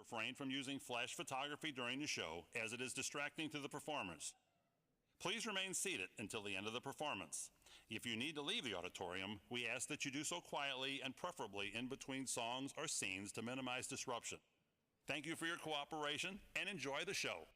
Refrain from using flash photography during the show as it is distracting to the performers. Please remain seated until the end of the performance. If you need to leave the auditorium, we ask that you do so quietly and preferably in between songs or scenes to minimize disruption. Thank you for your cooperation and enjoy the show.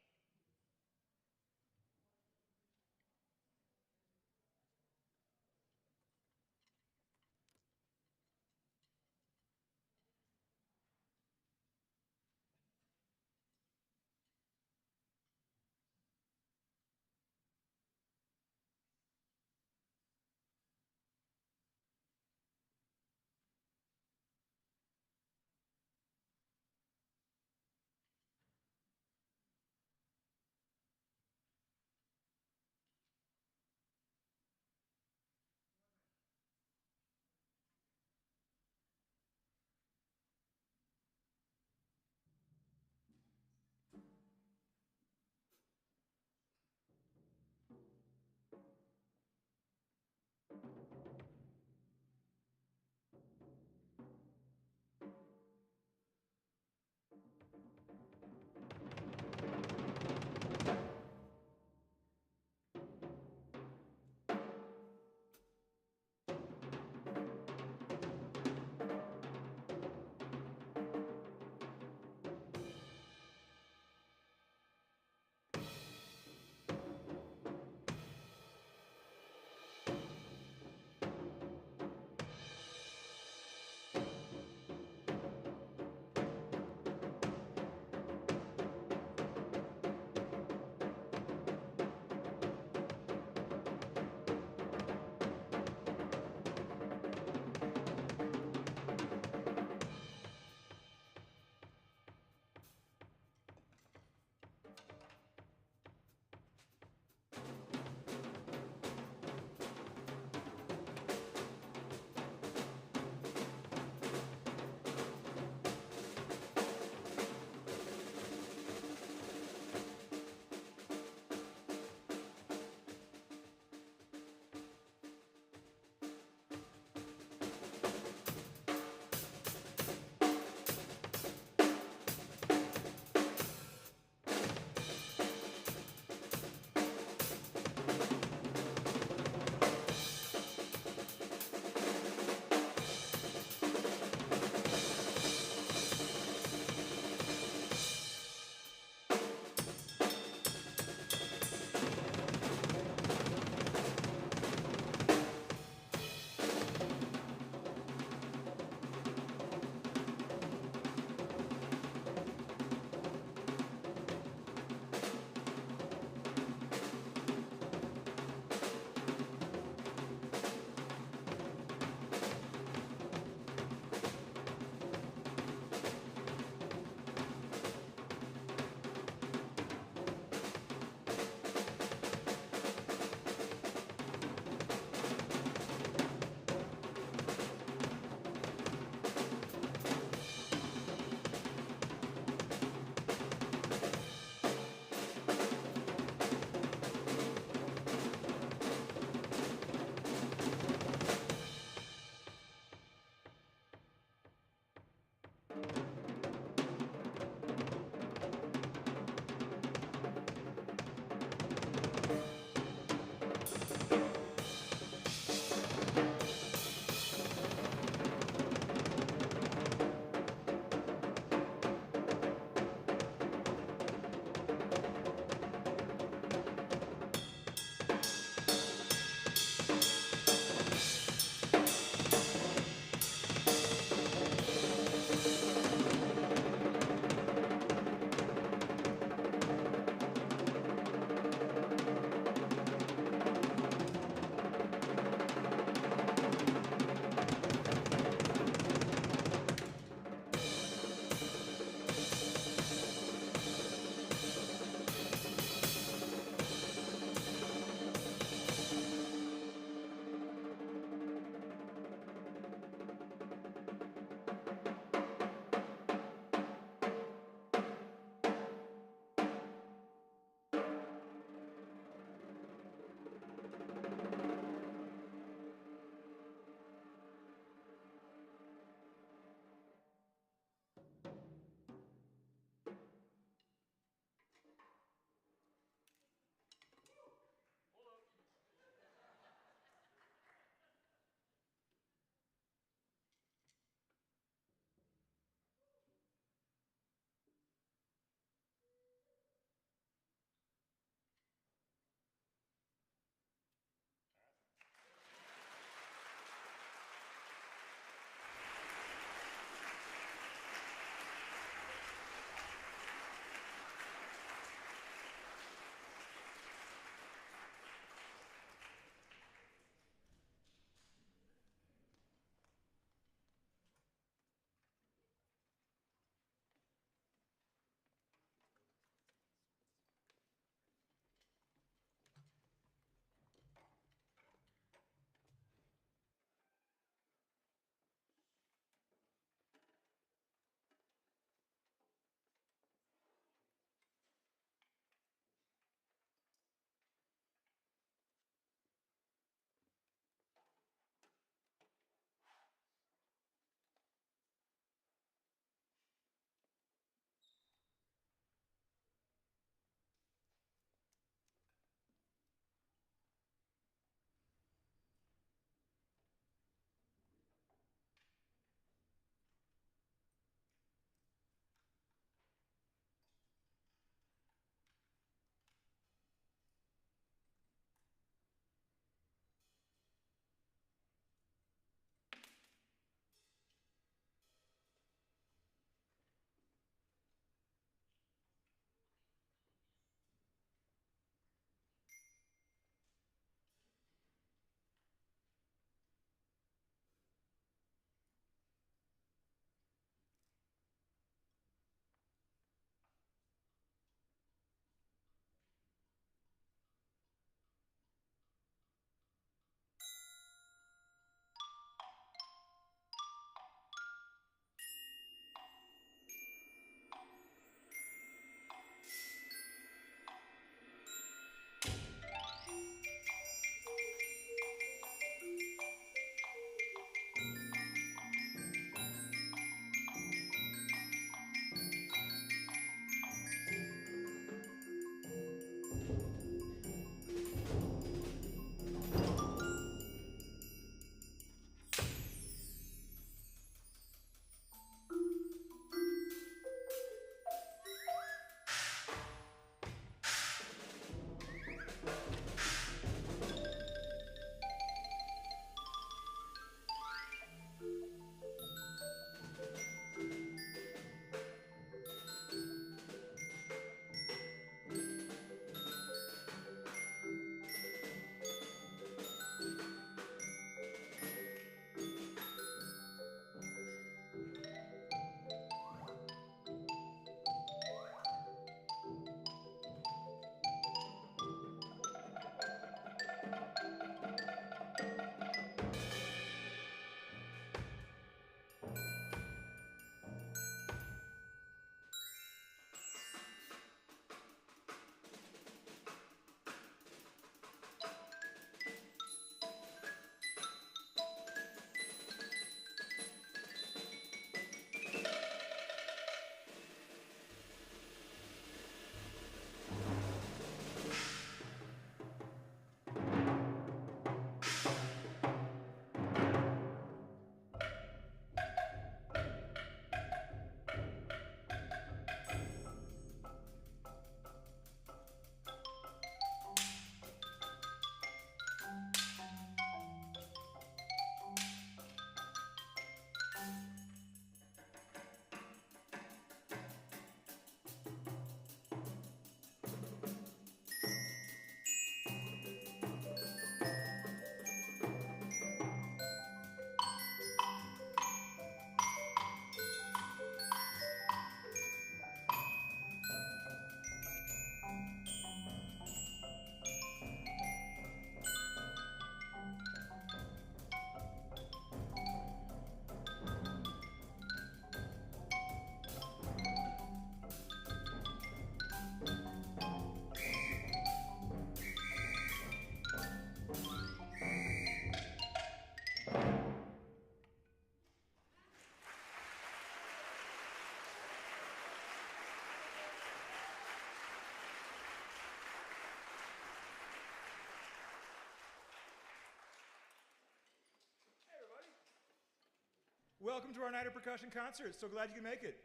Welcome to our Night of Percussion concert. So glad you can make it.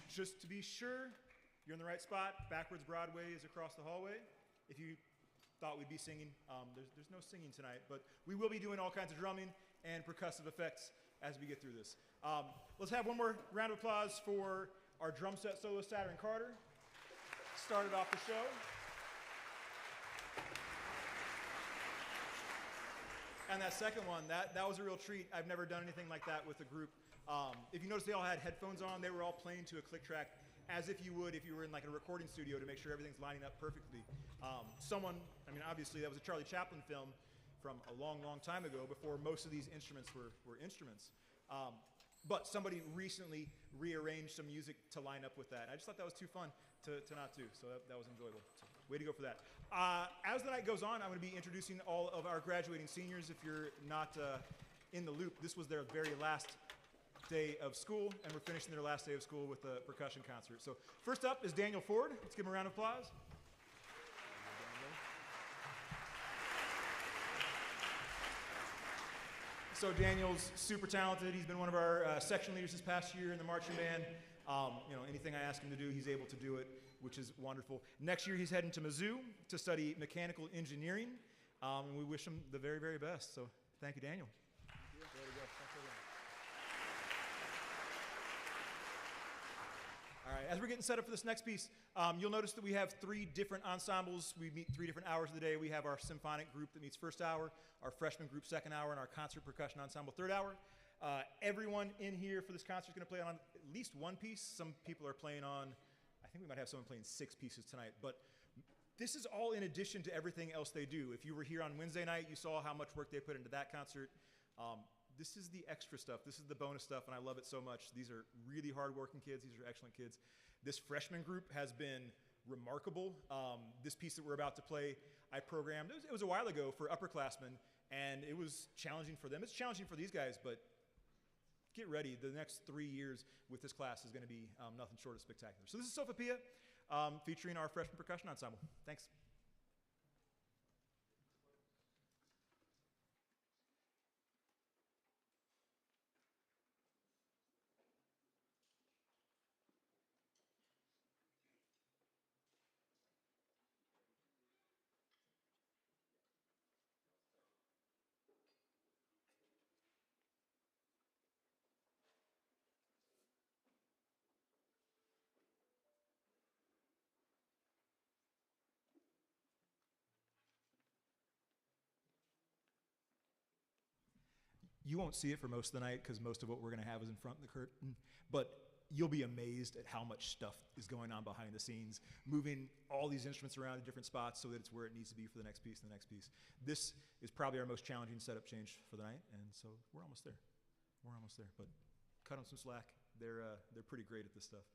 Just to be sure, you're in the right spot. Backwards Broadway is across the hallway. If you thought we'd be singing, there's no singing tonight, but we will be doing all kinds of drumming and percussive effects as we get through this. Let's have one more round of applause for our drum set soloist, Saturn Carter. Started off the show. And that second one, that was a real treat. I've never done anything like that with a group. If you notice, they all had headphones on. They were all playing to a click track as if you would if you were in like a recording studio to make sure everything's lining up perfectly. Obviously that was a Charlie Chaplin film from a long, long time ago before most of these instruments were instruments. But somebody recently rearranged some music to line up with that. I just thought that was too fun to not do, so that was enjoyable. So, way to go for that. As the night goes on, I'm going to be introducing all of our graduating seniors. If you're not in the loop, this was their very last day of school, and we're finishing their last day of school with a percussion concert. So first up is Daniel Ford. Let's give him a round of applause. So Daniel's super talented. He's been one of our section leaders this past year in the marching band. Anything I ask him to do, he's able to do it, which is wonderful. Next year, he's heading to Mizzou to study mechanical engineering, and we wish him the very, very best. So thank you, Daniel. Thank you. There we go. Thanks, everyone. All right, as we're getting set up for this next piece, you'll notice that we have 3 different ensembles. We meet 3 different hours of the day. We have our symphonic group that meets first hour, our freshman group second hour, and our concert percussion ensemble third hour. Everyone in here for this concert is going to play on at least one piece. Some people are playing on, I think we might have someone playing 6 pieces tonight, but this is all in addition to everything else they do. If you were here on Wednesday night, you saw how much work they put into that concert. This is the extra stuff. This is the bonus stuff, and I love it so much. These are really hardworking kids. These are excellent kids. This freshman group has been remarkable. This piece that we're about to play, I programmed. It was a while ago for upperclassmen, and it was challenging for them. It's challenging for these guys, but get ready. The next 3 years with this class is going to be nothing short of spectacular. So this is Sophia featuring our freshman percussion ensemble. Thanks. You won't see it for most of the night because most of what we're going to have is in front of the curtain, but you'll be amazed at how much stuff is going on behind the scenes, moving all these instruments around in different spots so that it's where it needs to be for the next piece and the next piece. This is probably our most challenging setup change for the night, and so we're almost there. We're almost there, but cut them some slack. They're pretty great at this stuff.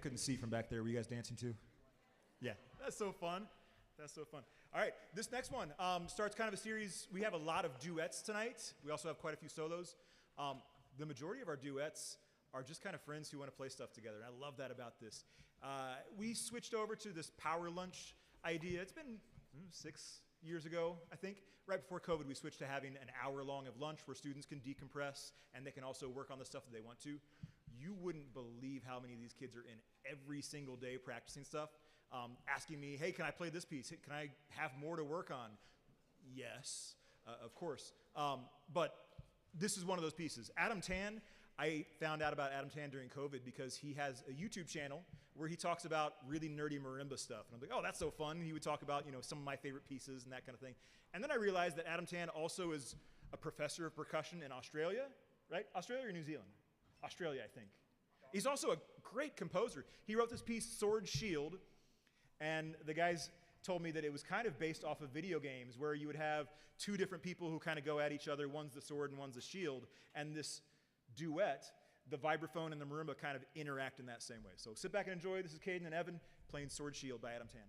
couldn't see from back there. Were you guys dancing too? Yeah, that's so fun. That's so fun. All right, this next one starts kind of a series. We have a lot of duets tonight. We also have quite a few solos. The majority of our duets are just kind of friends who want to play stuff together, and I love that about this. We switched over to this power lunch idea. It's been 6 years ago, I think. Right before COVID, we switched to having an hour long of lunch where students can decompress and they can also work on the stuff that they want to. You wouldn't believe how many of these kids are in every single day practicing stuff, asking me, hey, can I play this piece? Can I have more to work on? Yes, of course. But this is one of those pieces. Adam Tan, I found out about Adam Tan during COVID because he has a YouTube channel where he talks about really nerdy marimba stuff. And I'm like, oh, that's so fun. He would talk about, some of my favorite pieces and that kind of thing. And then I realized that Adam Tan also is a professor of percussion in Australia, right? Australia or New Zealand? Australia, I think. He's also a great composer. He wrote this piece, Sword Shield, and the guys told me that it was kind of based off of video games where you would have two different people who kind of go at each other. One's the sword and one's the shield. And this duet, the vibraphone and the marimba kind of interact in that same way. So sit back and enjoy. This is Caden and Evan playing Sword Shield by Adam Tan.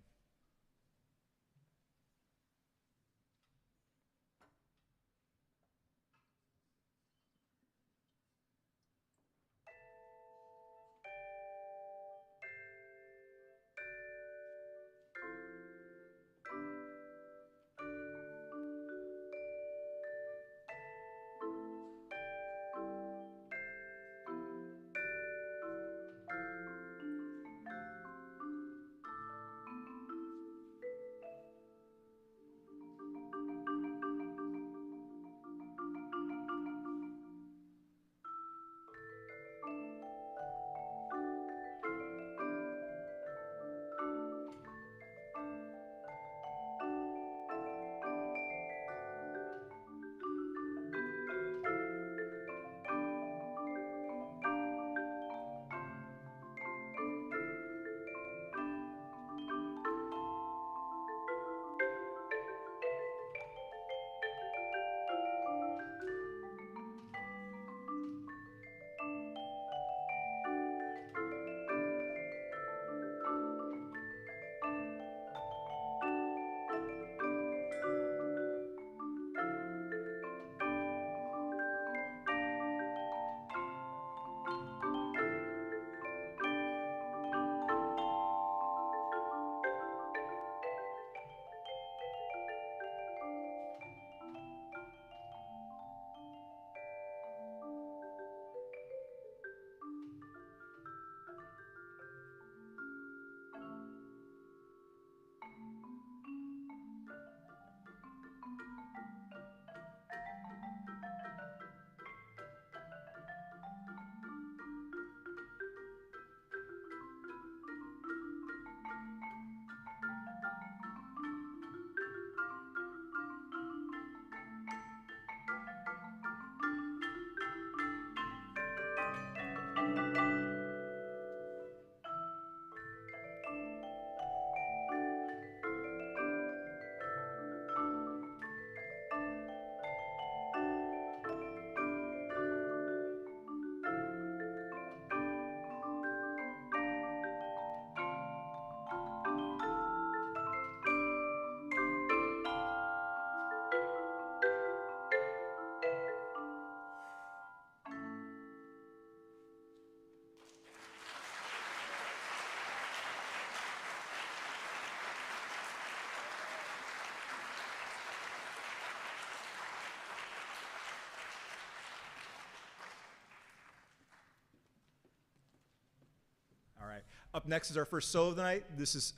All right. Up next is our first solo of the night. This is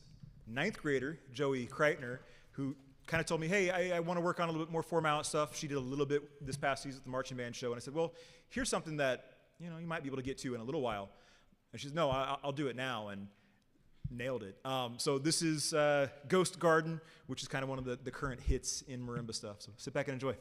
ninth grader Joey Kreitner, who kind of told me, hey, I want to work on a little bit more formal stuff. She did a little bit this past season at the marching band show. And I said, well, here's something that you might be able to get to in a little while. And she said, no, I'll do it now. And nailed it. So this is Ghost Garden, which is kind of one of the current hits in marimba stuff. So sit back and enjoy.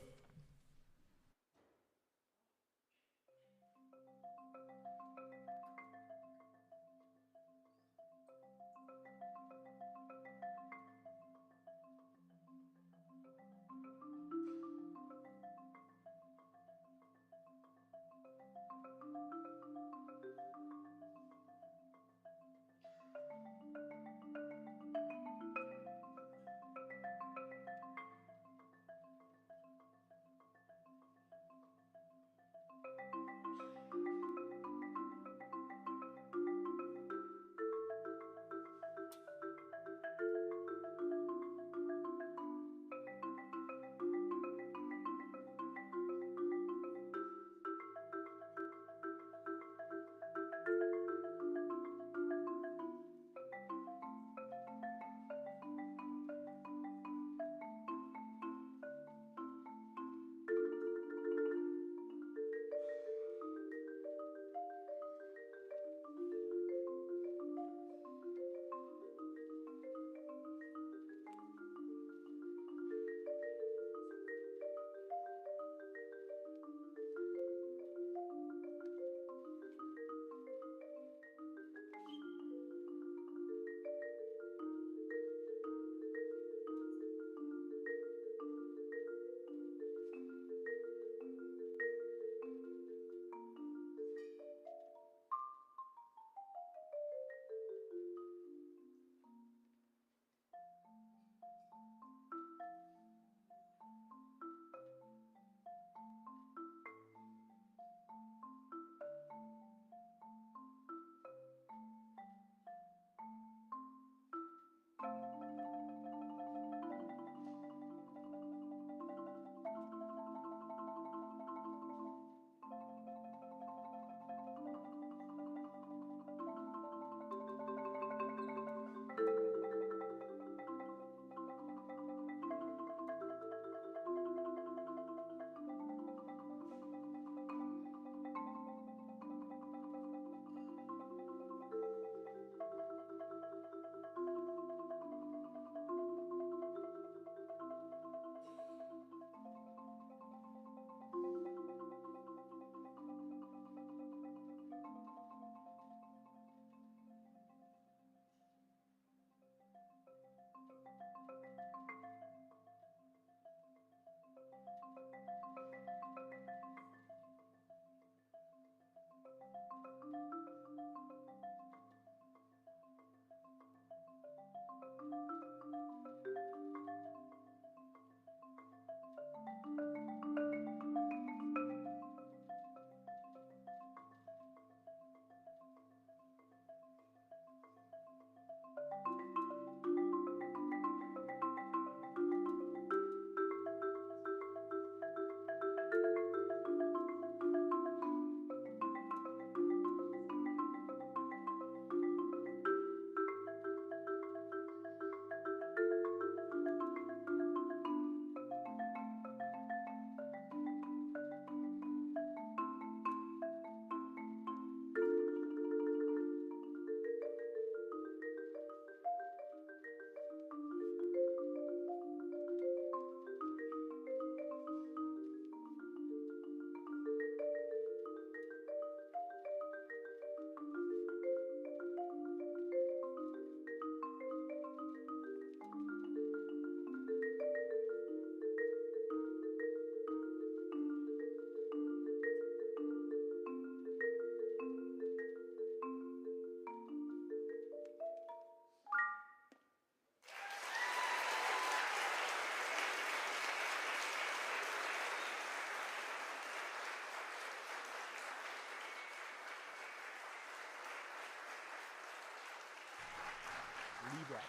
that.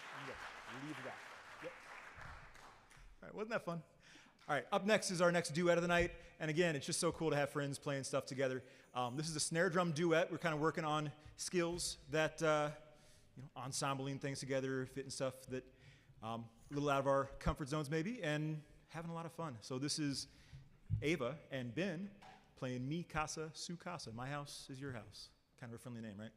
Leave that. Yep. All right, wasn't that fun? All right, up next is our next duet of the night. And again, it's just so cool to have friends playing stuff together. This is a snare drum duet. We're kind of working on skills that, ensembling things together, fitting stuff that a little out of our comfort zones maybe, and having a lot of fun. So this is Ava and Ben playing Mi Casa, Su Casa. My house is your house. Kind of a friendly name, right?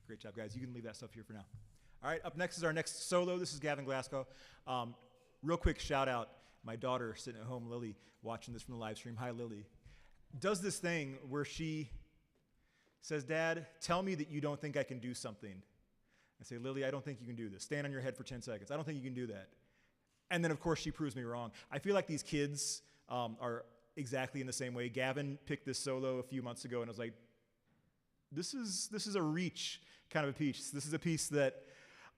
Great job, guys. You can leave that stuff here for now. All right, up next is our next solo. This is Gavin Glasgow. Real quick shout out. My daughter sitting at home, Lily, watching this from the live stream. Hi, Lily. Does this thing where she says, Dad, tell me that you don't think I can do something. I say, Lily, I don't think you can do this. Stand on your head for 10 seconds. I don't think you can do that. And then, of course, she proves me wrong. I feel like these kids are exactly in the same way. Gavin picked this solo a few months ago, and I was like, this is a reach kind of a piece. This is a piece that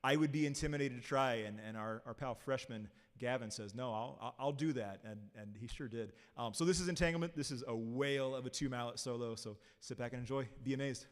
I would be intimidated to try, and our pal freshman Gavin says, no, I'll do that, and he sure did. So this is Entanglement. This is a whale of a two-mallet solo, so sit back and enjoy. Be amazed.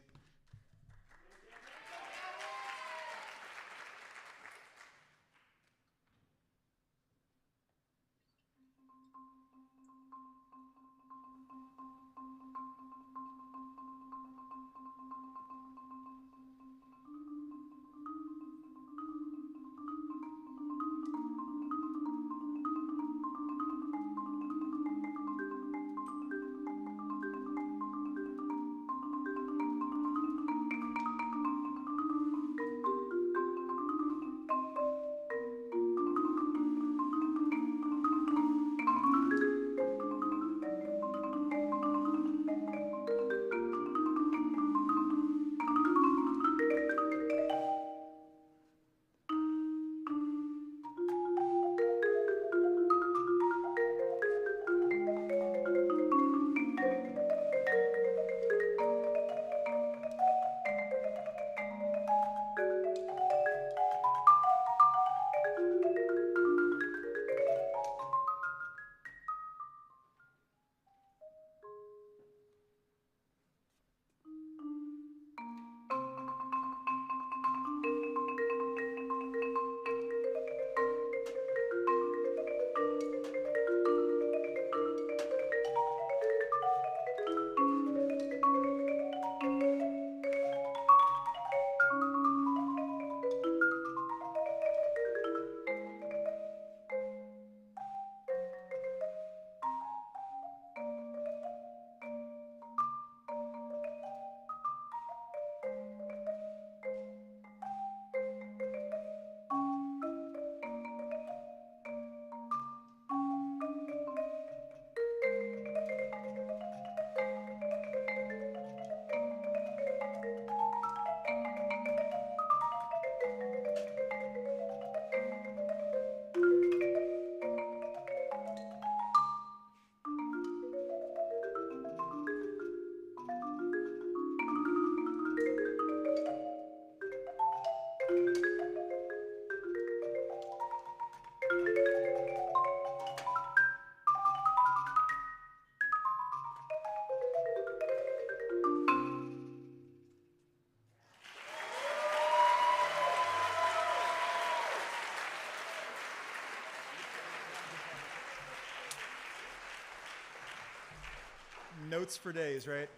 Notes for days, right?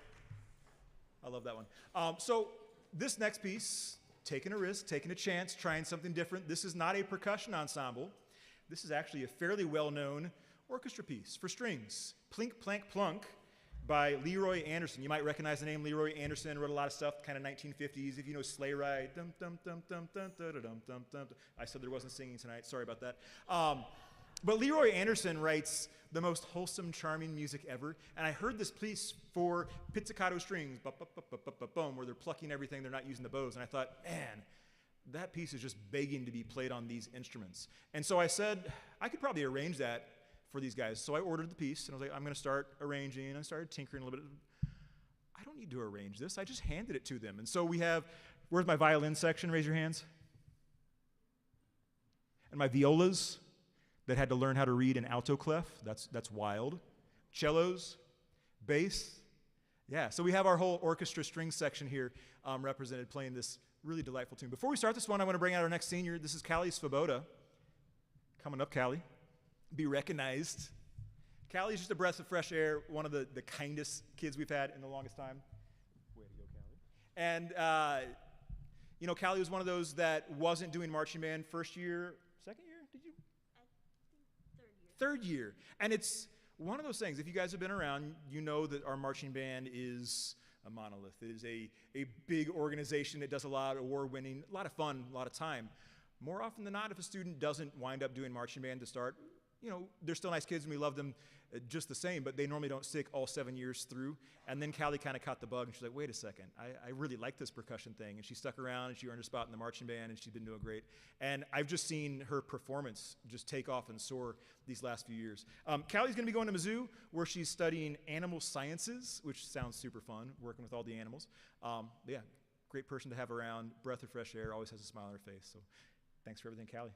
I love that one. So this next piece, taking a risk, taking a chance, trying something different. This is not a percussion ensemble. This is actually a fairly well-known orchestra piece for strings. Plink, Plank, Plunk by Leroy Anderson. You might recognize the name Leroy Anderson, wrote a lot of stuff, kind of 1950s. If you know Sleigh Ride, dum dum dum dum dum dum dum dum dum. I said there wasn't singing tonight, sorry about that. But Leroy Anderson writes the most wholesome, charming music ever. And I heard this piece for pizzicato strings, boom, where they're plucking everything, they're not using the bows. And I thought, man, that piece is just begging to be played on these instruments. And so I said, I could probably arrange that for these guys. So I ordered the piece, and I was like, I'm going to start arranging. And I started tinkering a little bit. I don't need to arrange this. I just handed it to them. And so we have, where's my violin section? Raise your hands. And my violas that had to learn how to read an alto clef. That's wild. Cellos, bass. Yeah, so we have our whole orchestra string section here represented playing this really delightful tune. Before we start this one, I want to bring out our next senior. This is Callie Svoboda. Coming up, Callie. Be recognized. Callie's just a breath of fresh air, one of the kindest kids we've had in the longest time. Way to go, Callie. And, you know, Callie was one of those that wasn't doing marching band first year, second year? Did you? Third year. And it's one of those things, if you guys have been around, you know that our marching band is a monolith. It is a big organization that does a lot of award-winning, a lot of fun, a lot of time. More often than not, if a student doesn't wind up doing marching band to start, you know, they're still nice kids and we love them just the same, but they normally don't stick all 7 years through. And then Callie kind of caught the bug and she's like, wait a second, I really like this percussion thing. And she stuck around and she earned a spot in the marching band and she's been doing great. And I've just seen her performance just take off and soar these last few years. Callie's gonna be going to Mizzou where she's studying animal sciences, which sounds super fun, working with all the animals. Yeah, great person to have around, breath of fresh air, always has a smile on her face. So thanks for everything, Callie.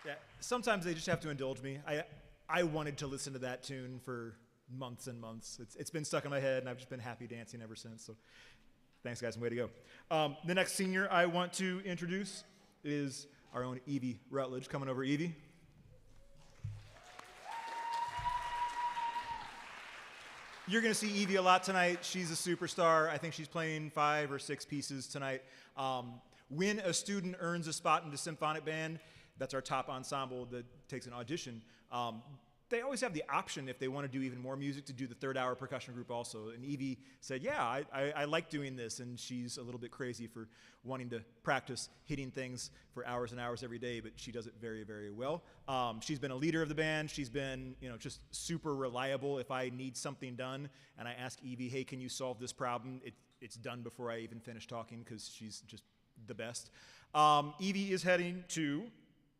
Yeah, sometimes they just have to indulge me. I wanted to listen to that tune for months and months. It's been stuck in my head, and I've just been happy dancing ever since. So thanks, guys, and way to go. The next senior I want to introduce is our own Evie Rutledge. Coming over, Evie. You're going to see Evie a lot tonight. She's a superstar. I think she's playing 5 or 6 pieces tonight. When a student earns a spot in the symphonic band, that's our top ensemble that takes an audition. They always have the option, if they want to do even more music, to do the third-hour percussion group also. And Evie said, yeah, I like doing this, and she's a little bit crazy for wanting to practice hitting things for hours and hours every day, but she does it very, very well. She's been a leader of the band. She's been, just super reliable. If I need something done and I ask Evie, hey, can you solve this problem? It's done before I even finish talking because she's just the best. Evie is heading to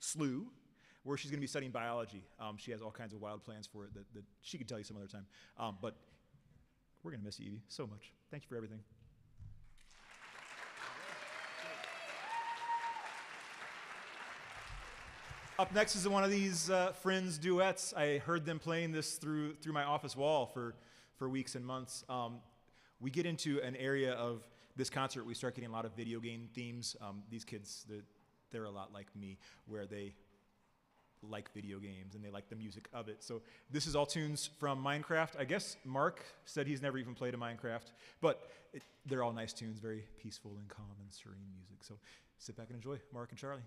SLU, where she's going to be studying biology. She has all kinds of wild plans for it that she could tell you some other time. But we're going to miss you, Evie, so much. Thank you for everything. Up next is one of these Friends duets. I heard them playing this through my office wall for weeks and months. We get into an area of this concert, we start getting a lot of video game themes. These kids, they're a lot like me, where they like video games and they like the music of it. So this is all tunes from Minecraft. I guess Mark said he's never even played a Minecraft, but they're all nice tunes, very peaceful and calm and serene music. So sit back and enjoy Mark and Charlie.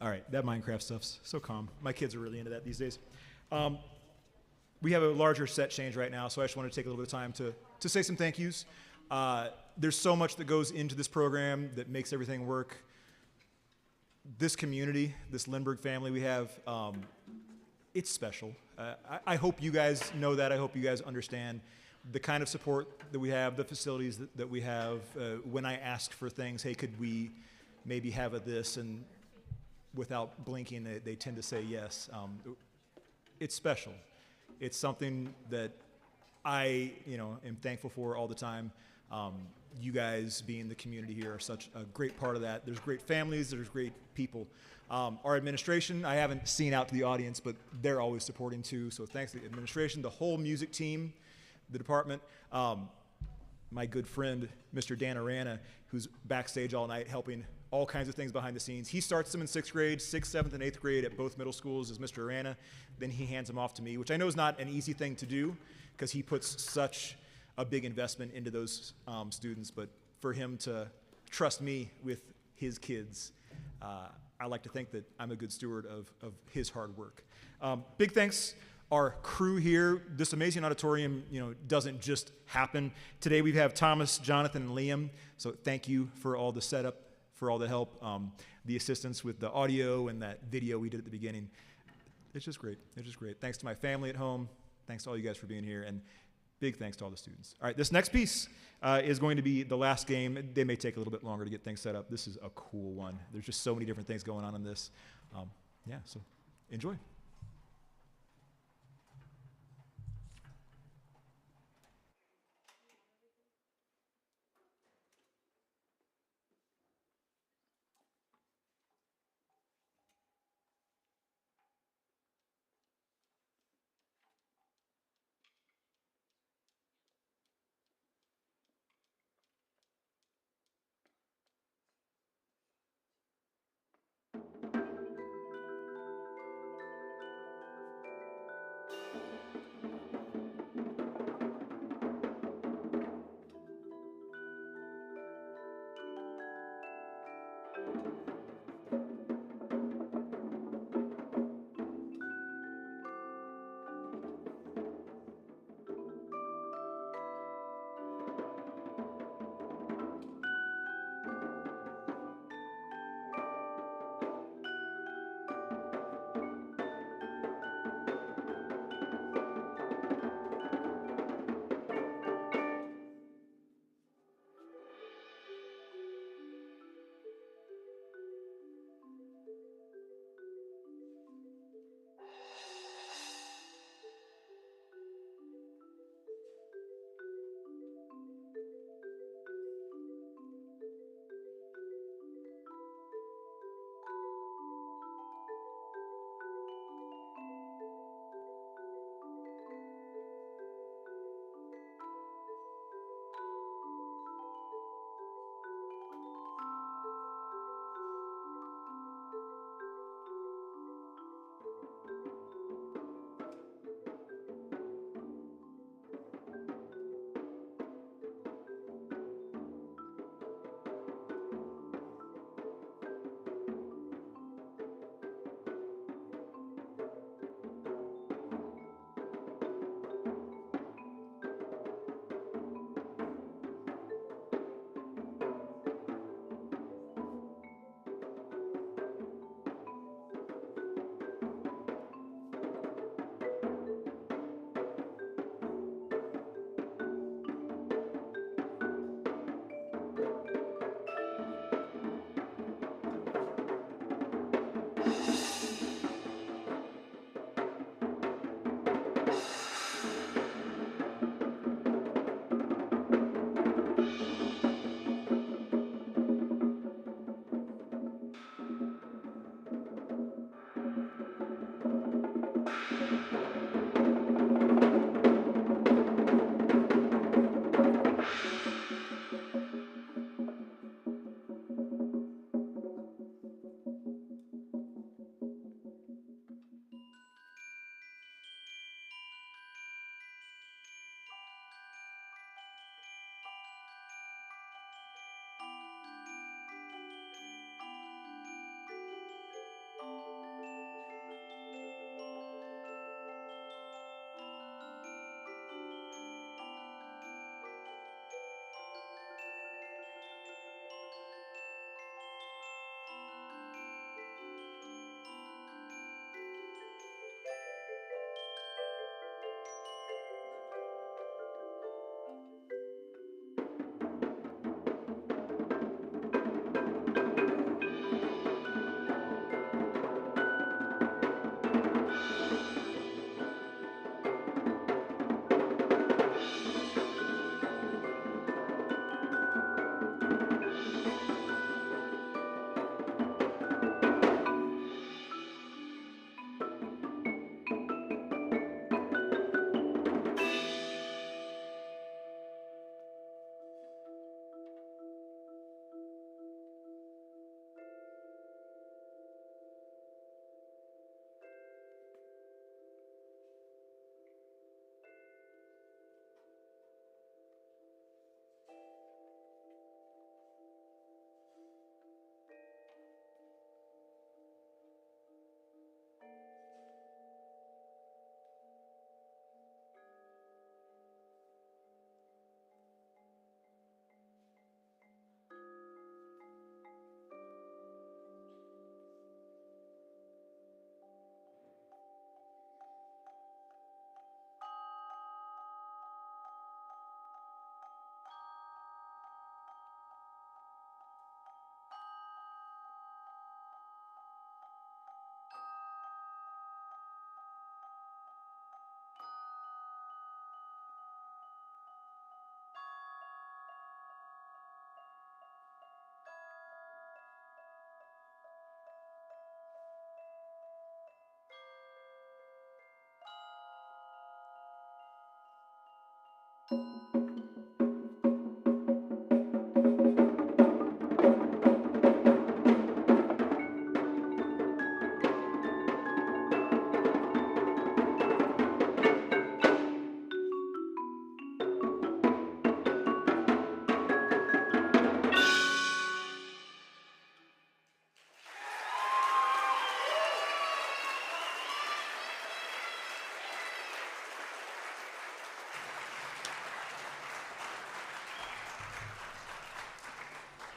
All right, that Minecraft stuff's so calm. My kids are really into that these days. We have a larger set change right now, so I just want to take a little bit of time to say some thank yous. There's so much that goes into this program that makes everything work. This community, this Lindbergh family we have, it's special. I hope you guys know that. I hope you guys understand the kind of support that we have, the facilities that we have. When I ask for things, hey, could we maybe have this? And without blinking, they tend to say yes. It's special. It's something that I, am thankful for all the time. You guys being the community here are such a great part of that. There's great families, there's great people. Our administration, I haven't seen out to the audience, but they're always supporting too. So thanks to the administration, the whole music team, the department. My good friend, Mr. Dan Arana, who's backstage all night helping all kinds of things behind the scenes. He starts them in 6th grade, 6th, 7th, and 8th grade at both middle schools as Mr. Arana. Then he hands them off to me, which I know is not an easy thing to do because he puts such a big investment into those students. But for him to trust me with his kids, I like to think that I'm a good steward of his hard work. Big thanks. Our crew here, this amazing auditorium, doesn't just happen. Today we have Thomas, Jonathan, and Liam. So thank you for all the setup, for all the help, the assistance with the audio and that video we did at the beginning. It's just great. It's just great. Thanks to my family at home. Thanks to all you guys for being here. And big thanks to all the students. All right, this next piece is going to be the last game. They may take a little bit longer to get things set up. This is a cool one. There's just so many different things going on in this. So enjoy.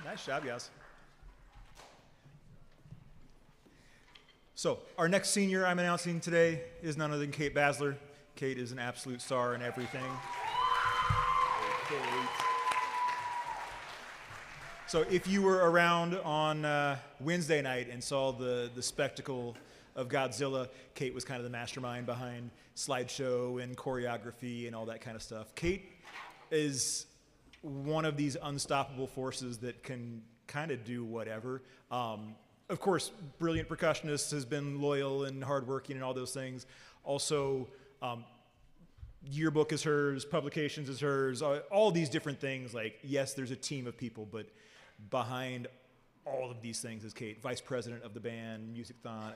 Nice job, guys. So, our next senior I'm announcing today is none other than Kate Basler. Kate is an absolute star in everything. So, if you were around on Wednesday night and saw the spectacle of Godzilla, Kate was kind of the mastermind behind slideshow and choreography and all that kind of stuff. Kate is one of these unstoppable forces that can kind of do whatever. Of course, brilliant percussionist, has been loyal and hardworking and all those things. Also, yearbook is hers, publications is hers, all these different things. Like, yes, there's a team of people, but behind all of these things is Kate, vice president of the band, music-thon.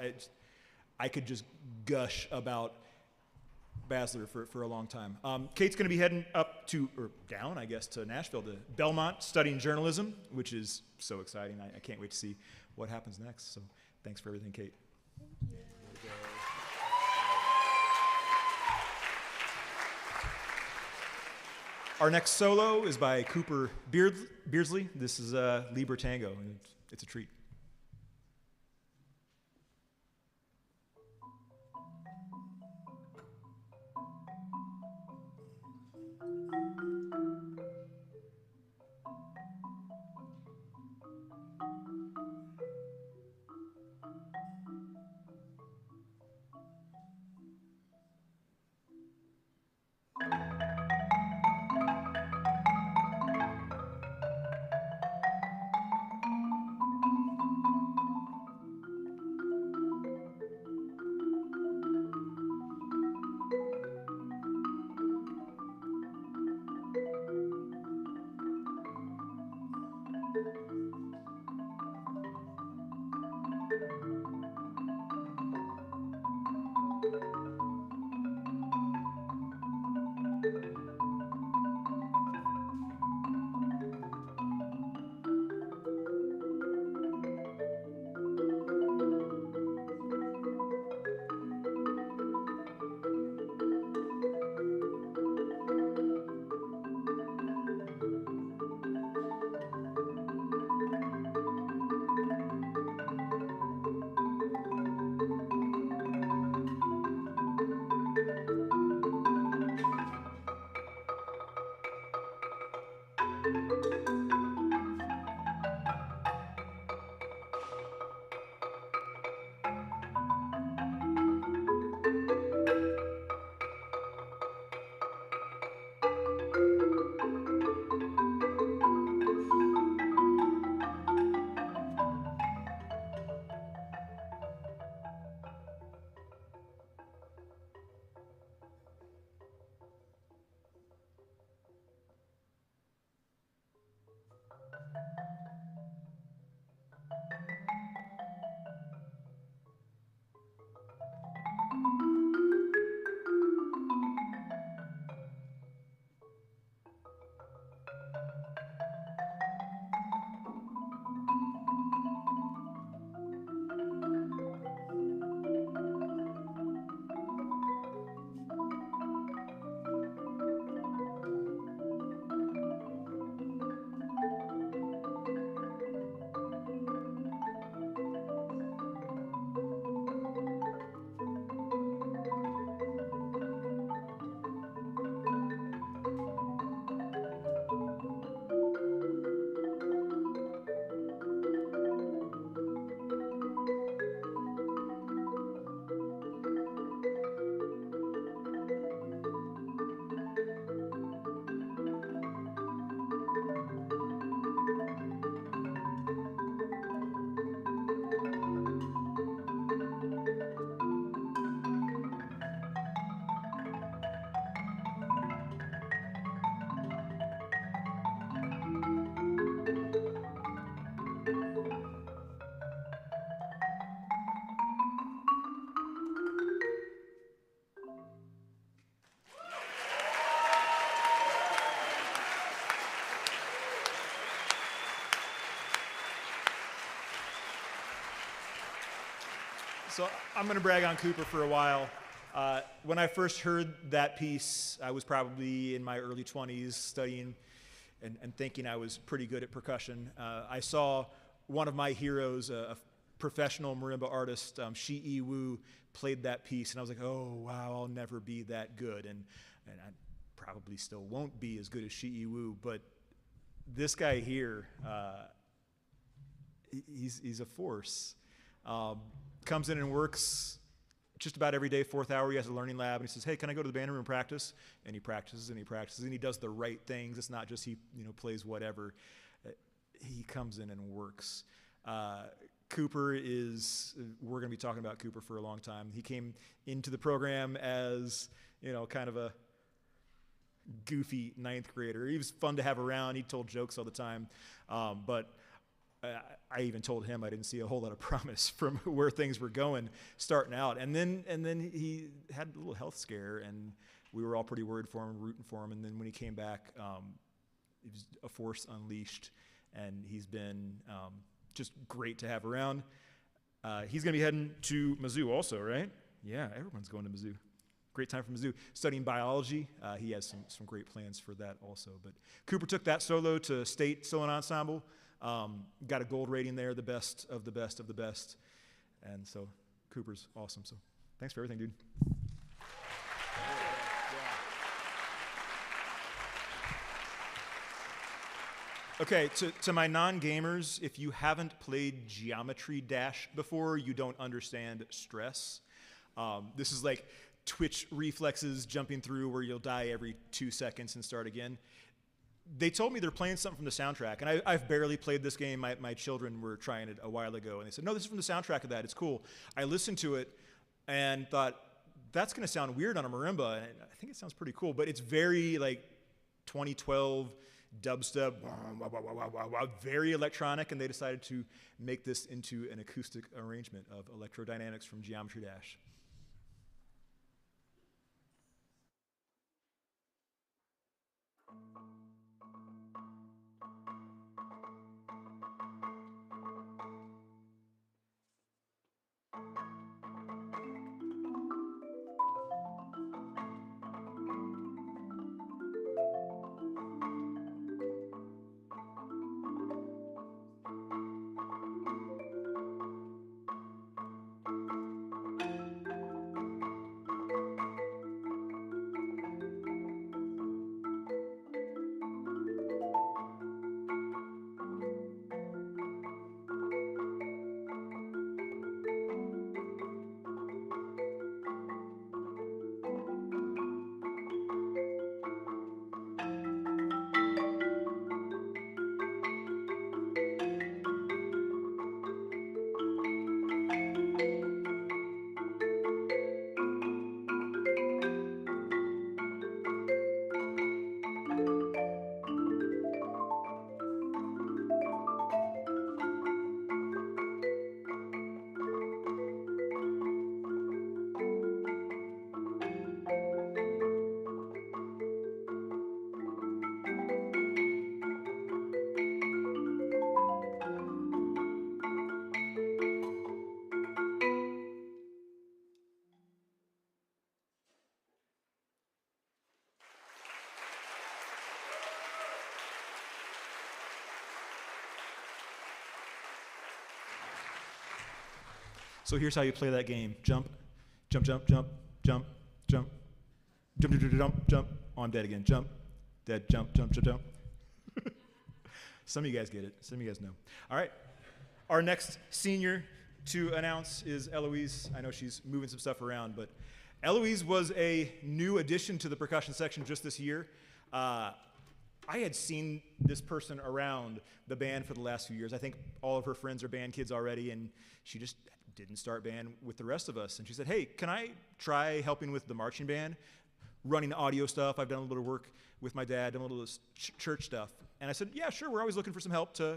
I could just gush about Basler for a long time. Kate's going to be heading up to, or down, I guess, to Nashville, to Belmont, studying journalism, which is so exciting. I can't wait to see what happens next. So thanks for everything, Kate. Thank you. Our next solo is by Cooper Beardsley. This is Liber Tango, and it's a treat. So I'm going to brag on Cooper for a while. When I first heard that piece, I was probably in my early 20s studying and thinking I was pretty good at percussion. I saw one of my heroes, a professional marimba artist, Shi Wu, played that piece, and I was like, oh, wow, I'll never be that good. And I probably still won't be as good as Shi Wu, but this guy here, he's a force. Comes in and works just about every day, fourth hour. He has a learning lab, and he says, hey, can I go to the band room and practice? And he practices, and he practices, and he does the right things. It's not just he plays whatever. He comes in and works. Cooper is, we're going to be talking about Cooper for a long time. He came into the program as, kind of a goofy ninth grader. He was fun to have around. He told jokes all the time, but I even told him I didn't see a whole lot of promise from where things were going starting out. And then he had a little health scare, and we were all pretty worried for him, rooting for him. And then when he came back, he was a force unleashed, and he's been just great to have around. He's going to be heading to Mizzou also, right? Yeah, everyone's going to Mizzou. Great time for Mizzou. Studying biology. He has some great plans for that also. But Cooper took that solo to state solo and ensemble. Got a gold rating there, the best of the best of the best. And so Cooper's awesome. So thanks for everything, dude. Okay, to my non-gamers, if you haven't played Geometry Dash before, you don't understand stress. This is like twitch reflexes jumping through where you'll die every 2 seconds and start again. They told me they're playing something from the soundtrack, and I've barely played this game. My children were trying it a while ago, and they said, no, this is from the soundtrack of that. It's cool. I listened to it and thought, that's going to sound weird on a marimba, and I think it sounds pretty cool, but it's very like 2012 dubstep, very electronic, and they decided to make this into an acoustic arrangement of electrodynamics from Geometry Dash. So here's how you play that game. Jump, jump, jump, jump, jump, jump, jump, jump, jump, jump. Oh, I'm dead again. Jump, dead, jump, jump, jump, jump. Some of you guys get it. Some of you guys know. All right. Our next senior to announce is Eloise. I know she's moving some stuff around, but Eloise was a new addition to the percussion section just this year. I had seen this person around the band for the last few years. I think all of her friends are band kids already, and she just didn't start band with the rest of us. And she said, hey, can I try helping with the marching band, running audio stuff? I've done a little work with my dad, done a little church stuff. And I said, yeah, sure, we're always looking for some help to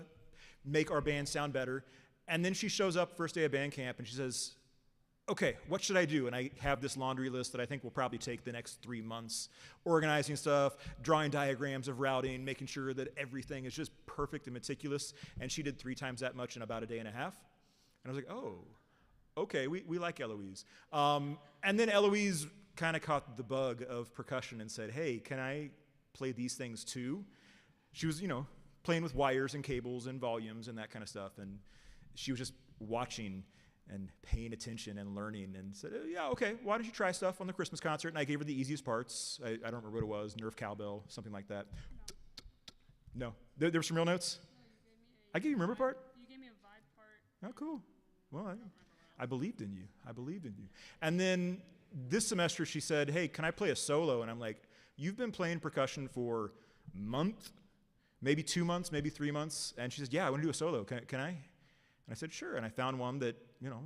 make our band sound better. And then she shows up first day of band camp, and she says, okay, what should I do? And I have this laundry list that I think will probably take the next 3 months, organizing stuff, drawing diagrams of routing, making sure that everything is just perfect and meticulous. And she did 3 times that much in about a day and a half. And I was like, oh, okay, we like Eloise. And then Eloise kind of caught the bug of percussion and said, hey, can I play these things too? She was, playing with wires and cables and volumes and that kind of stuff. And she was just watching and paying attention and learning and said, yeah, okay, why don't you try stuff on the Christmas concert? And I gave her the easiest parts. I don't remember what it was, Nerf cowbell, something like that. No. There were some real notes? I gave you a remember part? You gave me a vibe part. Oh, cool. Well, I believed in you. I believed in you. And then this semester she said, hey, can I play a solo? And I'm like, you've been playing percussion for a month, maybe 2 months, maybe 3 months. And she says, yeah, I want to do a solo. Can I? And I said, sure. And I found one that,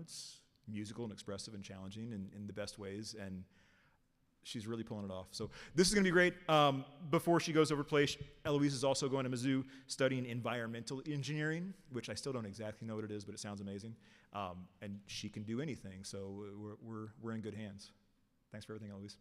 it's musical and expressive and challenging in the best ways. And she's really pulling it off. So this is going to be great. Before she goes over to play, Eloise is also going to Mizzou studying environmental engineering, which I still don't exactly know what it is, but it sounds amazing. And she can do anything. So we're in good hands. Thanks for everything, Eloise.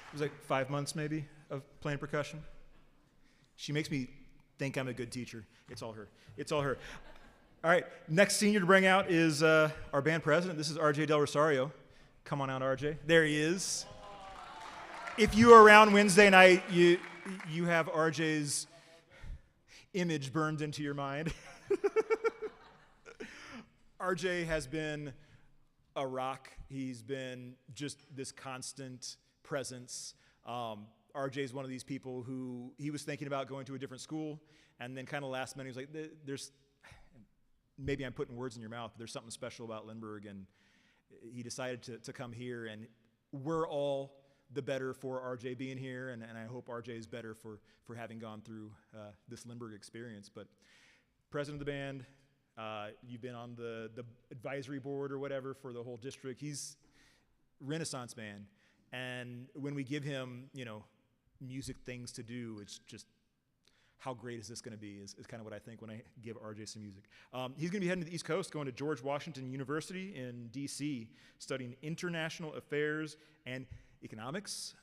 It was like 5 months maybe of playing percussion. She makes me think I'm a good teacher. It's all her. It's all her. All right, next senior to bring out is our band president. This is RJ Del Rosario. Come on out, RJ. There he is. If you are around Wednesday night, you have RJ's image burned into your mind. RJ has been a rock. He's been just this constant presence. RJ's one of these people who he was thinking about going to a different school, and then kind of last minute he was like, there's, maybe I'm putting words in your mouth, but there's something special about Lindbergh, and he decided to come here, and we're all the better for RJ being here, and I hope RJ is better for having gone through this Lindbergh experience. But president of the band, you've been on the advisory board or whatever for the whole district. He's Renaissance man, and when we give him, music things to do, it's just, how great is this going to be is kind of what I think when I give RJ some music. He's going to be heading to the East Coast, going to George Washington University in D.C., studying international affairs and economics,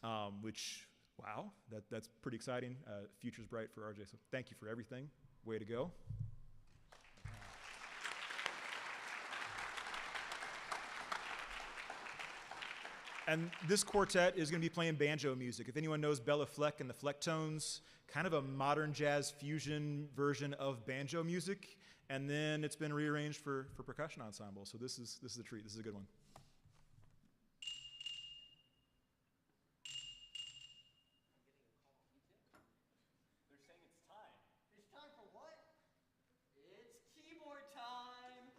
which, wow, that's pretty exciting. Future's bright for RJ, so thank you for everything. Way to go. And this quartet is going to be playing banjo music. If anyone knows Bella Fleck and the Flecktones, kind of a modern jazz fusion version of banjo music, and then it's been rearranged for percussion ensemble. So this is a treat. This is a good one. They're saying it's time. It's time for what? It's keyboard time.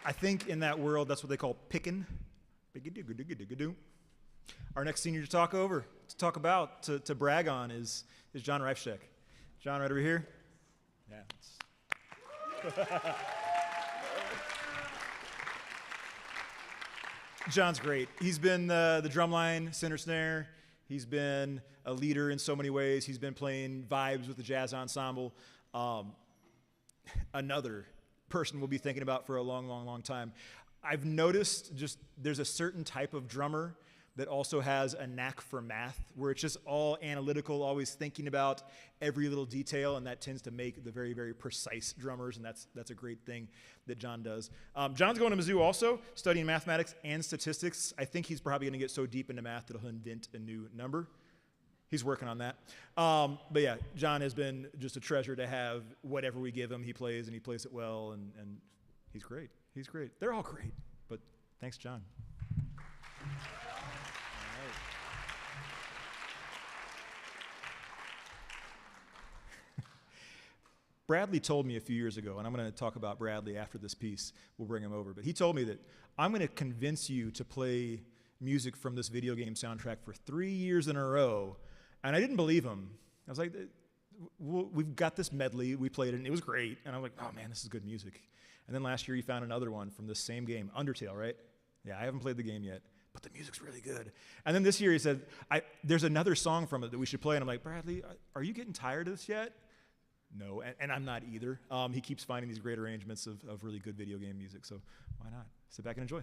I think in that world, that's what they call picking. Our next senior to talk about, to brag on is John Reifschek. John, right over here. Yeah. John's great. He's been the drumline, center snare. He's been a leader in so many ways. He's been playing vibes with the jazz ensemble. Another person we'll be thinking about for a long, long, long time. I've noticed just there's a certain type of drummer that also has a knack for math, where it's just all analytical, always thinking about every little detail, and that tends to make the very, very precise drummers, and that's a great thing that John does. John's going to Mizzou also, studying mathematics and statistics. I think he's probably going to get so deep into math that he'll invent a new number. He's working on that. But yeah, John has been just a treasure to have. Whatever we give him, he plays, and he plays it well, and he's great. He's great. They're all great, but thanks, John. Bradley told me a few years ago, and I'm going to talk about Bradley after this piece. We'll bring him over. But he told me that I'm going to convince you to play music from this video game soundtrack for 3 years in a row. And I didn't believe him. I was like, we've got this medley. We played it, and it was great. And I'm like, oh, man, this is good music. And then last year he found another one from this same game, Undertale, right? Yeah, I haven't played the game yet, but the music's really good. And then this year he said, there's another song from it that we should play. And I'm like, Bradley, are you getting tired of this yet? No, and I'm not either. He keeps finding these great arrangements of really good video game music, so why not? Sit back and enjoy.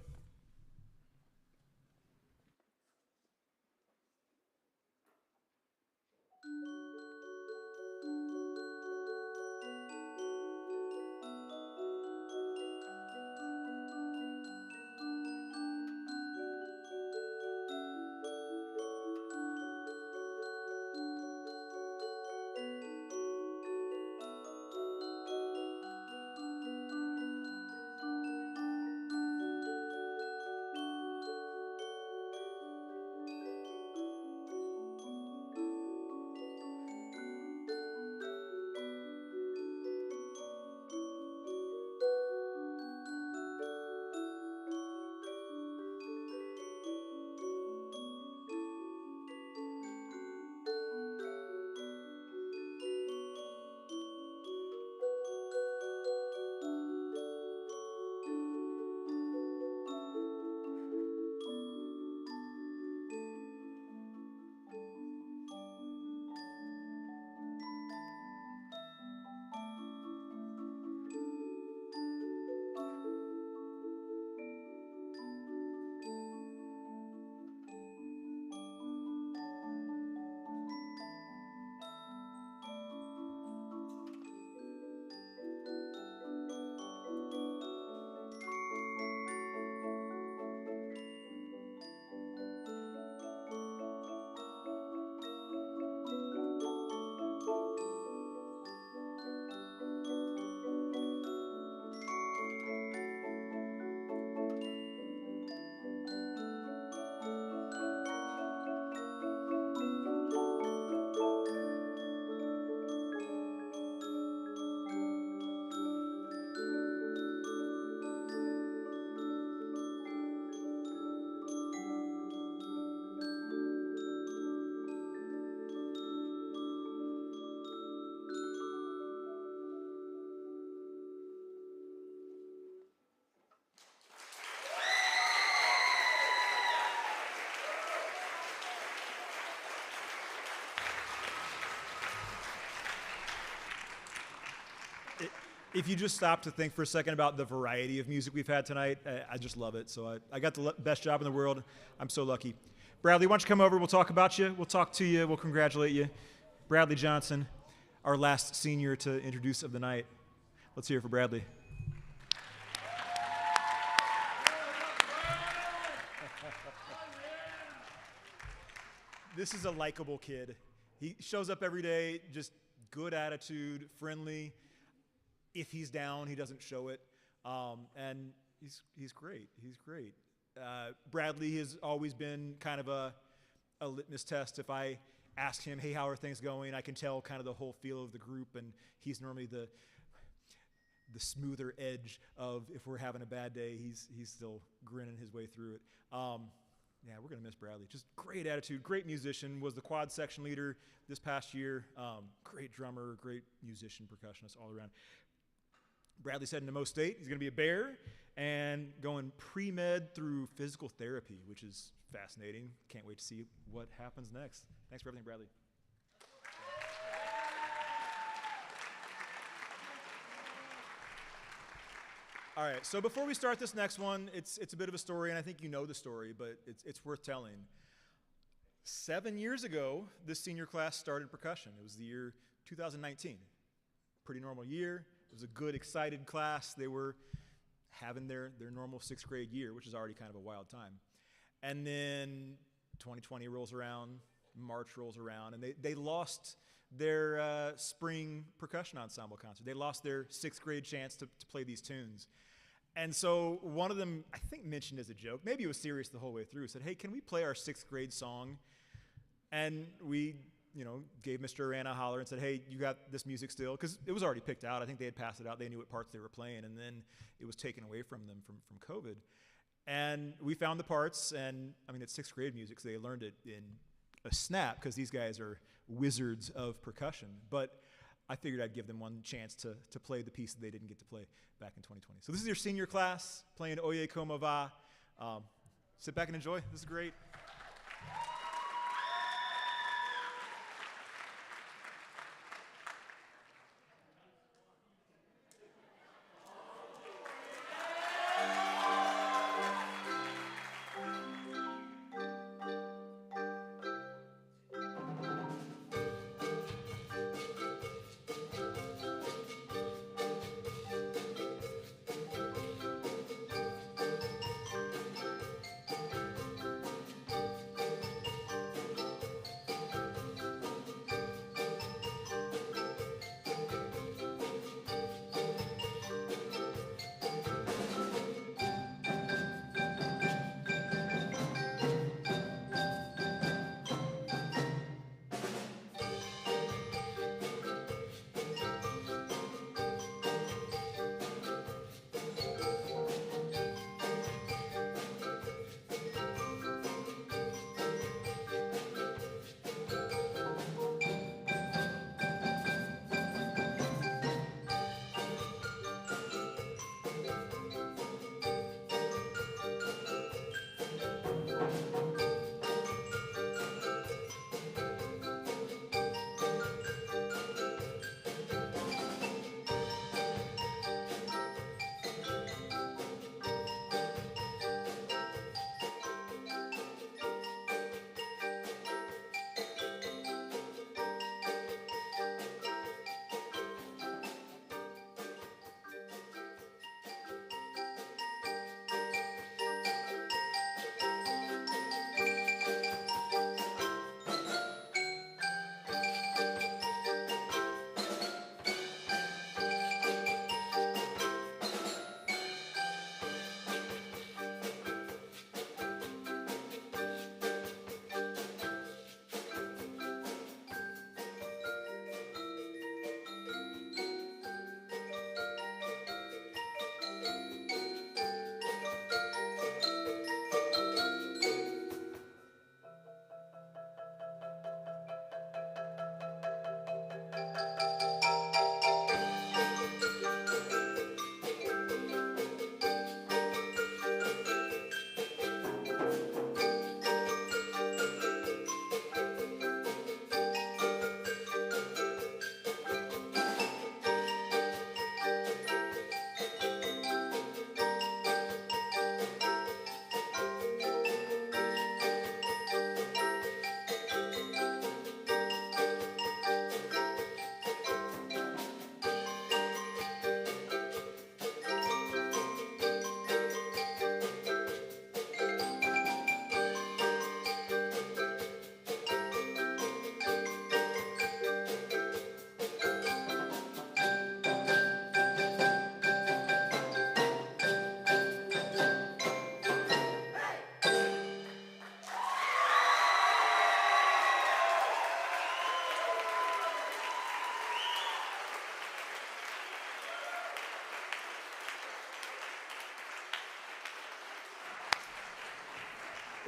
If you just stop to think for a second about the variety of music we've had tonight, I just love it. So I got the best job in the world. I'm so lucky. Bradley, why don't you come over? We'll talk about you. We'll talk to you. We'll congratulate you. Bradley Johnson, our last senior to introduce of the night. Let's hear it for Bradley. This is a likable kid. He shows up every day, just good attitude, friendly. If he's down, he doesn't show it, and he's great. He's great. Bradley has always been kind of a litmus test. If I ask him, hey, how are things going, I can tell kind of the whole feel of the group, and he's normally the smoother edge of if we're having a bad day, he's still grinning his way through it. Yeah, we're going to miss Bradley. Just great attitude, great musician, was the quad section leader this past year. Great drummer, great musician, percussionist all around. Bradley's heading to Mo State. He's going to be a Bear and going pre-med through physical therapy, which is fascinating. Can't wait to see what happens next. Thanks for everything, Bradley. All right, so before we start this next one, it's a bit of a story, and I think you know the story, but it's worth telling. 7 years ago, this senior class started percussion. It was the year 2019. Pretty normal year. It was a good, excited class. They were having their normal 6th grade year, which is already kind of a wild time. And then 2020 rolls around, March rolls around, and they lost their spring percussion ensemble concert. They lost their 6th grade chance to play these tunes. And so one of them, I think, mentioned as a joke, maybe it was serious the whole way through, said, hey, can we play our 6th grade song? And we, gave Mr. Arana a holler and said, hey, you got this music still? Because it was already picked out. I think they had passed it out. They knew what parts they were playing, and then it was taken away from them from COVID. And we found the parts, and, it's 6th grade music, so they learned it in a snap, because these guys are wizards of percussion. But I figured I'd give them one chance to play the piece that they didn't get to play back in 2020. So this is your senior class playing Oye Como Va. Sit back and enjoy. This is great.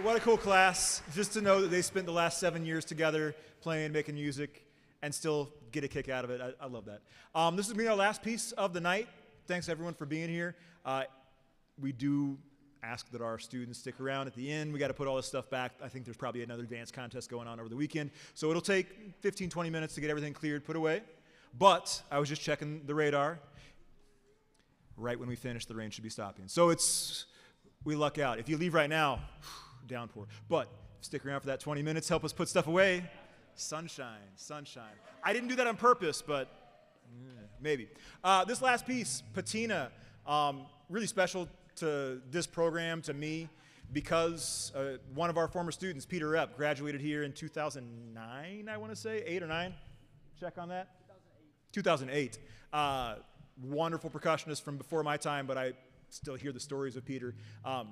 What a cool class. Just to know that they spent the last 7 years together playing, making music, and still get a kick out of it. I love that. This is going to be our last piece of the night. Thanks, everyone, for being here. We do ask that our students stick around at the end. We got to put all this stuff back. I think there's probably another dance contest going on over the weekend. So it'll take 15, 20 minutes to get everything cleared, put away. But I was just checking the radar. Right when we finish, the rain should be stopping. So we luck out. If you leave right now, downpour. But stick around for that 20 minutes, help us put stuff away. Sunshine, sunshine. I didn't do that on purpose, but maybe. This last piece, Patina, really special to this program, to me, because one of our former students, Peter Repp, graduated here in 2009, I want to say, 8 or 9? Check on that? 2008. Wonderful percussionist from before my time, but I still hear the stories of Peter. I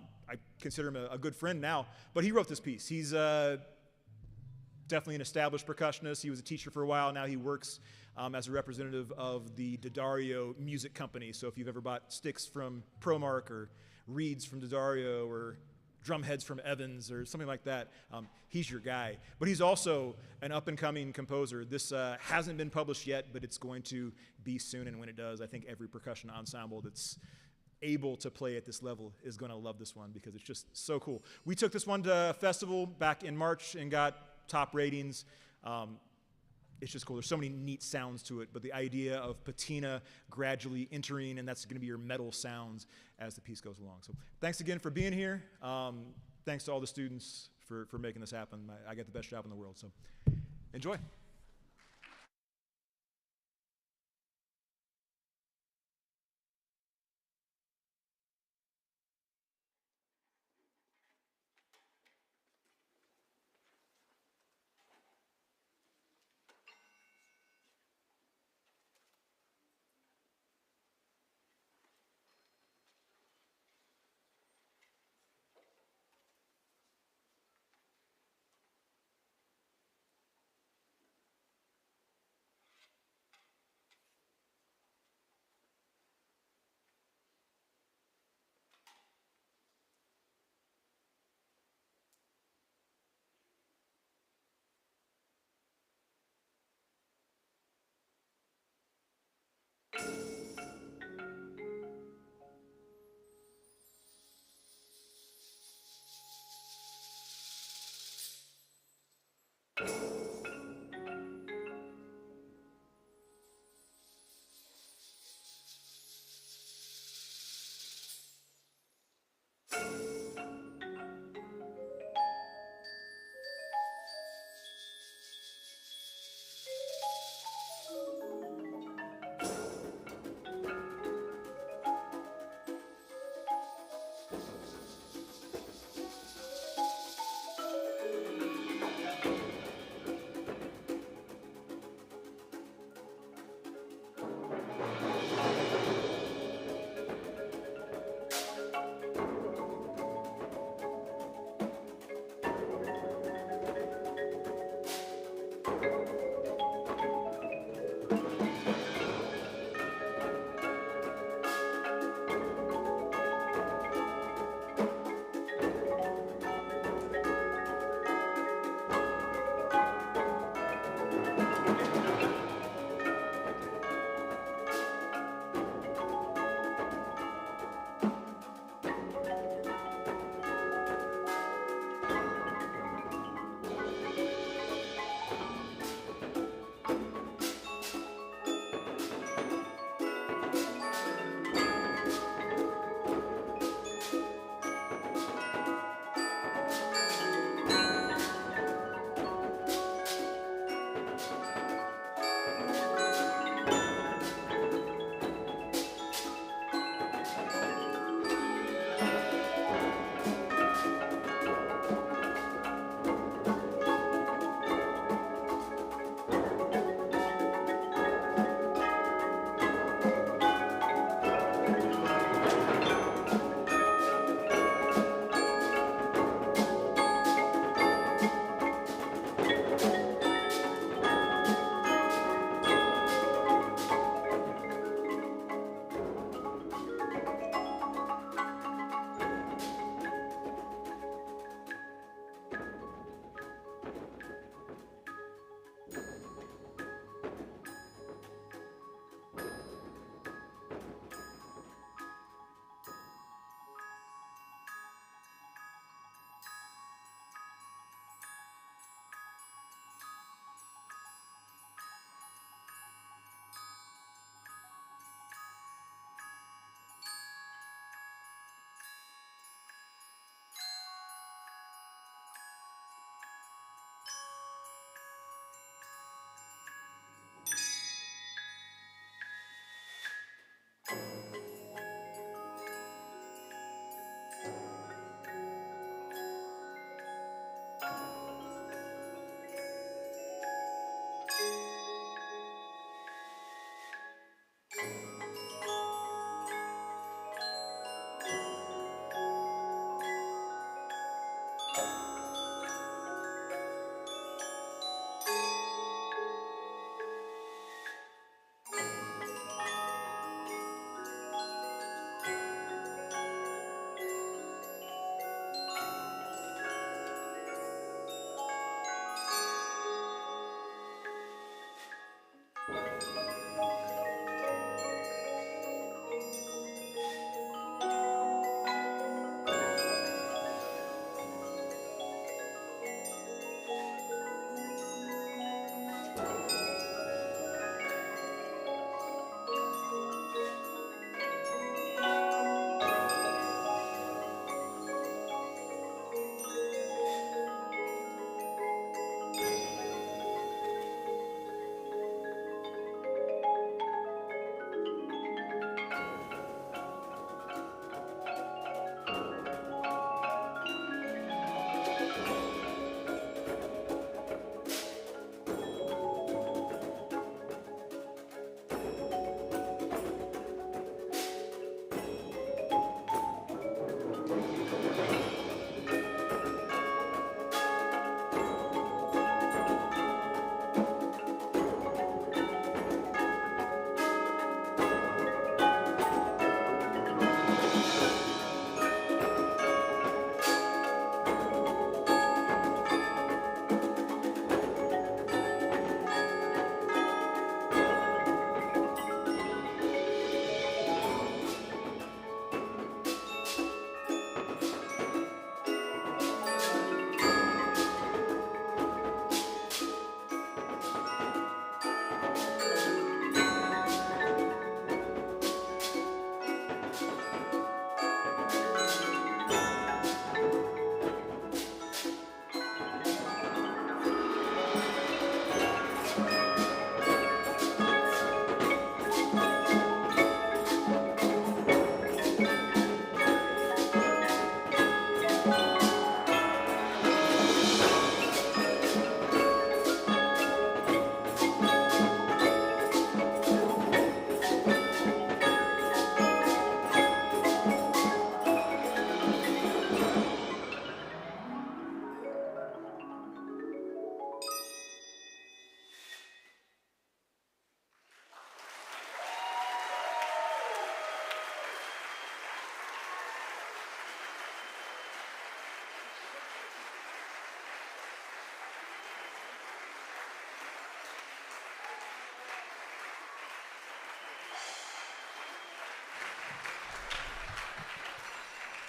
consider him a good friend now, but he wrote this piece. He's definitely an established percussionist. He was a teacher for a while. Now he works as a representative of the D'Addario Music Company. So if you've ever bought sticks from Promark or reeds from D'Addario or drum heads from Evans or something like that, he's your guy. But he's also an up-and-coming composer. This hasn't been published yet, but it's going to be soon, and when it does, I think every percussion ensemble that's able to play at this level is going to love this one because it's just so cool. We took this one to a festival back in March and got top ratings. It's just cool. There's so many neat sounds to it, but the idea of patina gradually entering, and that's going to be your metal sounds as the piece goes along. So thanks again for being here. Thanks to all the students for making this happen. I get the best job in the world, so enjoy.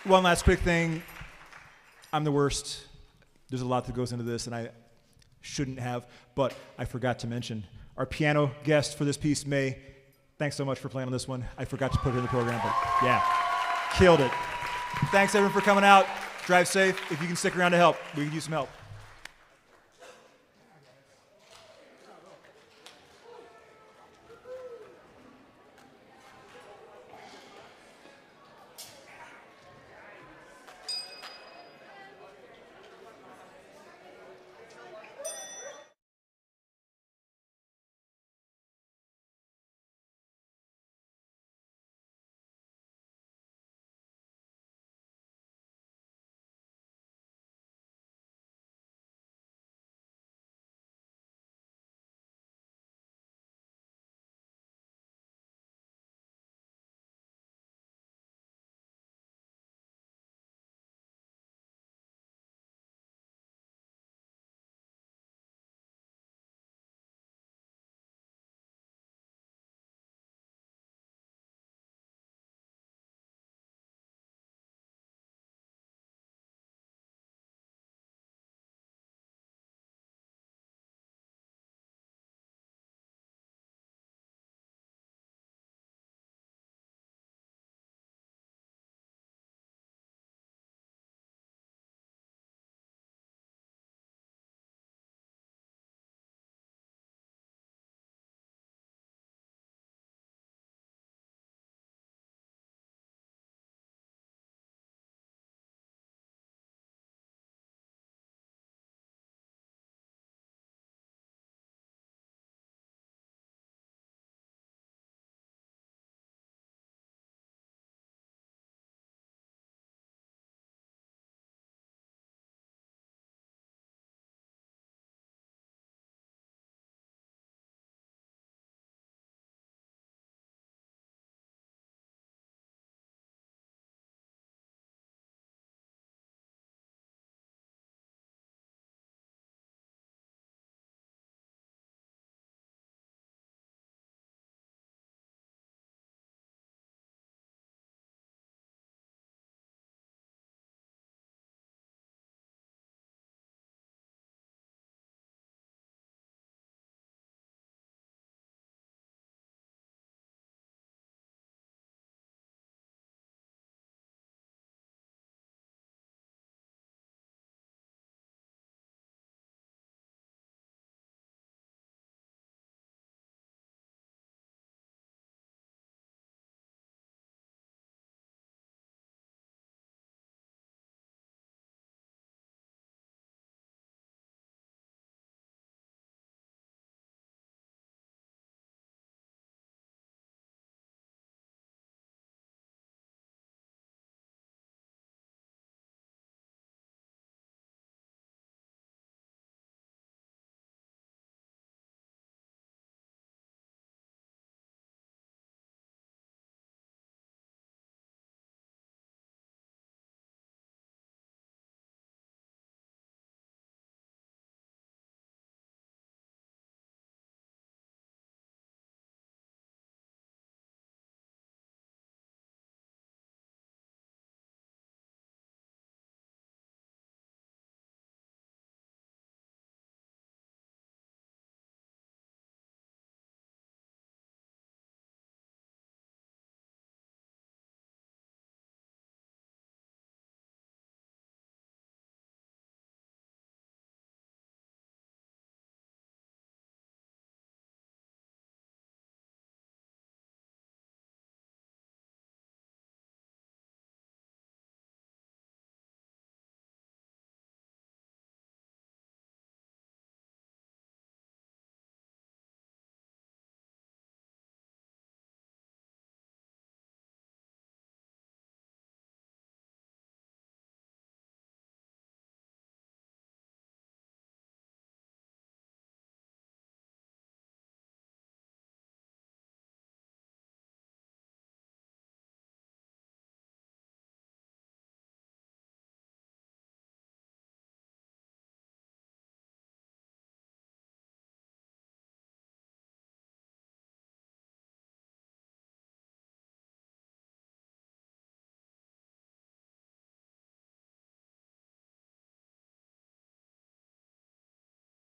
one last quick thing. I'm the worst. There's a lot that goes into this, and I shouldn't have, but I forgot to mention our piano guest for this piece, May. Thanks so much for playing on this one. I forgot to put her in the program, but yeah, killed it. Thanks everyone for coming out. Drive safe. If you can stick around to help, we could use some help.